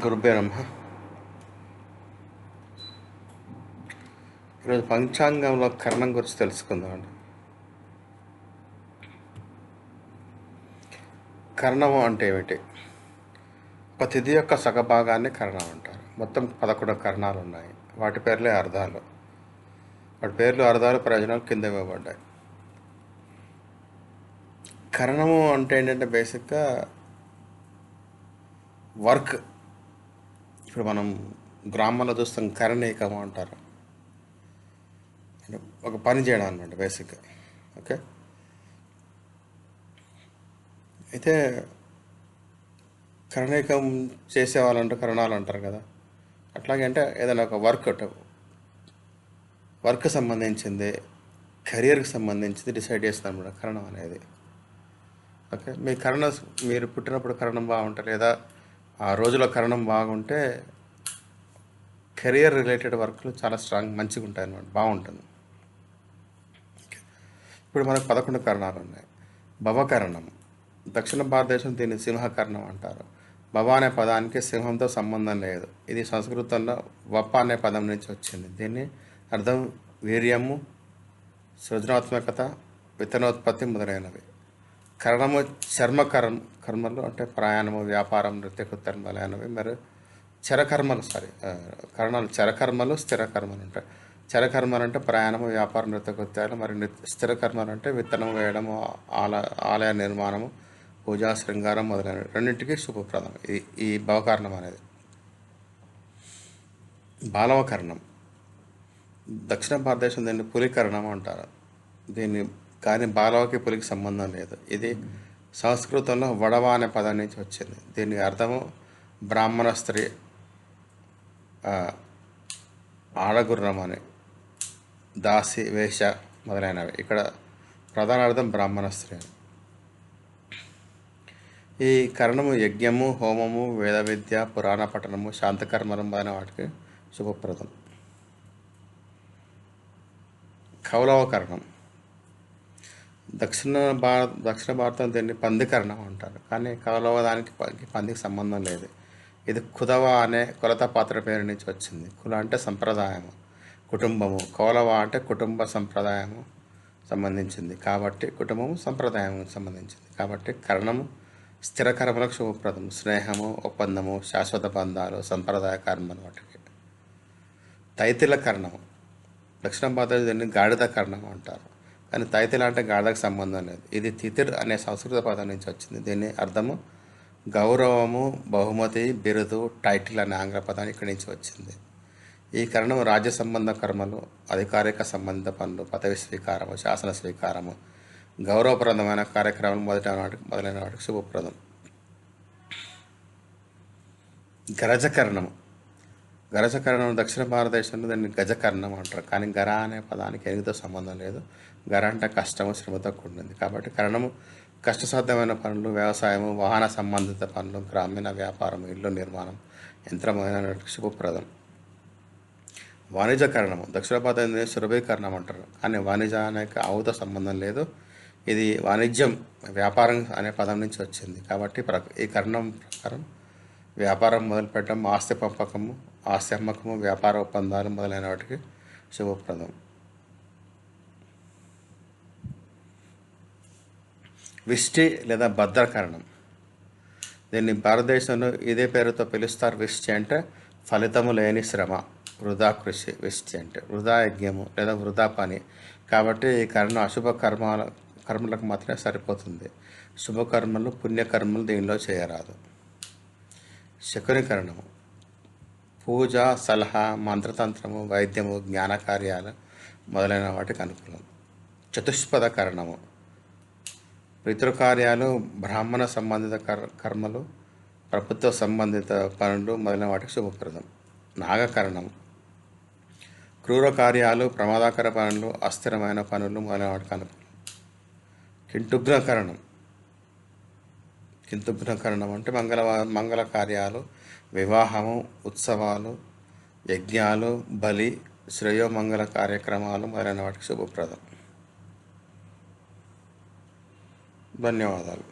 గురుభ్యో నమః. ఈరోజు పంచాంగంలో కరణం గురించి తెలుసుకుందామండి. కరణము అంటే ఏమిటి? ఒక తిథి యొక్క సగభాగాన్ని కరణం అంటారు. మొత్తం 11 కరణాలు ఉన్నాయి. వాటి పేర్లే అర్థాలు. వాటి పేర్లు, అర్థాలు, ప్రయోజనాలు కింద ఇవ్వబడ్డాయి. కరణము అంటే ఏంటంటే బేసిక్గా వర్క్. ఇప్పుడు మనం గ్రామంలో చూస్తాం కరణీకము అంటారు. అంటే ఒక పని చేయడం అనమాట బేసిక్గా. ఓకే, అయితే కరణీకం చేసేవాళ్ళంటే కరణాలు అంటారు కదా. అట్లాగే అంటే ఏదైనా ఒక వర్క్ సంబంధించింది, కెరియర్కి సంబంధించింది డిసైడ్ చేస్తాం అనమాట కరణం అనేది. ఓకే, మీరు పుట్టినప్పుడు కరణం బాగుంటుంది, లేదా ఆ రోజులో కరణం బాగుంటే కెరియర్ రిలేటెడ్ వర్క్లు చాలా మంచిగా ఉంటాయి అన్నమాట, బాగుంటుంది. ఇప్పుడు మనకు 11 కరణాలు ఉన్నాయి. భవకరణం, దక్షిణ భారతదేశం దీన్ని సింహకరణం అంటారు. భవ అనే పదానికి సింహంతో సంబంధం లేదు. ఇది సంస్కృతంలో వప్ప అనే పదం నుంచి వచ్చింది. దీన్ని అర్థం వీర్యము, సృజనాత్మకత, విత్తనోత్పత్తి మొదలైనవి. కరణము కర్మలు అంటే ప్రయాణము, వ్యాపారం, నృత్యకృత్యం మొదలైనవి. మరియు కరణాలు చరకర్మలు, స్థిర కర్మలు ఉంటాయి. చరకర్మలు అంటే ప్రయాణము, వ్యాపారం, నృత్యకృత్యాలు. మరియు స్థిర కర్మలు అంటే విత్తనం వేయడము, ఆలయ నిర్మాణము, పూజా, శృంగారం మొదలైనవి. రెండింటికి శుభప్రదం ఈ భవకరణం అనేది. బాలవకరణం, దక్షిణ భారతదేశం దీన్ని పులికరణం అంటారు. కానీ బాలవకి పులికి సంబంధం లేదు. ఇది సంస్కృతంలో వడవ అనే పదం నుంచి వచ్చింది. దీని అర్థము బ్రాహ్మణ స్త్రీ, ఆడగుర్రం అని, దాసి, వేష మొదలైనవి. ఇక్కడ ప్రధాన అర్థం బ్రాహ్మణ స్త్రీ. ఈ కరణము యజ్ఞము, హోమము, వేద విద్య, పురాణ పఠనము, శాంతకర్మలం మొదలైన వాటికి శుభప్రదం. కౌలవకరణం, దక్షిణ భారతం దీన్ని పందికరణం అంటారు. కానీ కౌలవ పందికి సంబంధం లేదు. ఇది కుదవ అనే కొలత పాత్ర పేరు నుంచి వచ్చింది. కుల అంటే సంప్రదాయము, కుటుంబము. కౌలవ అంటే కుటుంబ సంప్రదాయము సంబంధించింది కాబట్టి, కుటుంబము సంప్రదాయం సంబంధించింది కాబట్టి కరణము స్థిర కర్మలకు శుభప్రదం. స్నేహము, ఒప్పందము, శాశ్వత బంధాలు, సంప్రదాయ కర్మలు వాటికి. తైతిల కరణము, దక్షిణ భారతదేశం దీన్ని గాడిద కరణం అంటారు. కానీ తైతిల అంటే గాడిదకు సంబంధం లేదు. ఇది తితిర్ అనే సంస్కృత పదం నుంచి వచ్చింది. దీని అర్థము గౌరవము, బహుమతి, బిరుదు, టైటిల్ అనే ఆంగ్ల పదాన్ని ఇక్కడి నుంచి వచ్చింది. ఈ కరణం రాజ్య సంబంధ కర్మలు, అధికారిక సంబంధిత పనులు, పదవి స్వీకారము, శాసన స్వీకారము, గౌరవప్రదమైన కార్యక్రమాలు మొదలైన వాటికి శుభప్రదం. గరజకరణం దక్షిణ భారతదేశంలో దాన్ని గజకర్ణం అంటారు. కానీ గర అనే పదానికి ఎనిమితో సంబంధం లేదు. గర అంటే కష్టము, శ్రమతో కూడినది కాబట్టి కరణము కష్టసాధ్యమైన పనులు, వ్యవసాయము, వాహన సంబంధిత పనులు, గ్రామీణ వ్యాపారం, ఇల్లు నిర్మాణం, యంత్రమైన శుభప్రదం. వాణిజ్యకరణము దక్షిణ భారతదేశం సురభీకరణం అంటారు. కానీ వాణిజ్యానికి ఆవుతో సంబంధం లేదు. ఇది వాణిజ్యం, వ్యాపారం అనే పదం నుంచి వచ్చింది కాబట్టి ఈ కరణం ప్రకారం వ్యాపారం మొదలుపెట్టడం, ఆస్తి పంపకము, ఆస్తి అమ్మకము, వ్యాపార ఒప్పందాలు మొదలైన వాటికి శుభప్రదం. విష్టి లేదా భద్రకరణం, దీన్ని భారతదేశంలో ఇదే పేరుతో పిలుస్తారు. విష్టి అంటే ఫలితము లేని శ్రమ, వృధా కృషి. విష్టి అంటే వృధా యజ్ఞము లేదా వృధా పని కాబట్టి ఈ కరణం అశుభ కర్మలకు మాత్రమే సరిపోతుంది. శుభకర్మలు, పుణ్యకర్మలు దీనిలో చేయరాదు. శకునికరణము పూజ, సలహా, మంత్రతంత్రము, వైద్యము, జ్ఞాన కార్యాలు మొదలైన వాటికి అనుకూలం. చతుష్పద కరణము పితృకార్యాలు, బ్రాహ్మణ సంబంధిత కర్మలు, ప్రభుత్వ సంబంధిత పనులు మొదలైన వాటికి శుభప్రదం. నాగకరణం క్రూర కార్యాలు, ప్రమాదకర పనులు, అస్థిరమైన పనులు మొదలైన వాటికి అనుకూలం. కింతుఘ్నకరణం అంటే మంగళ కార్యాలు, వివాహము, ఉత్సవాలు, యజ్ఞాలు, బలి, శ్రేయోమంగళ కార్యక్రమాలు మొదలైన వాటికి శుభప్రదం. ధన్యవాదాలు.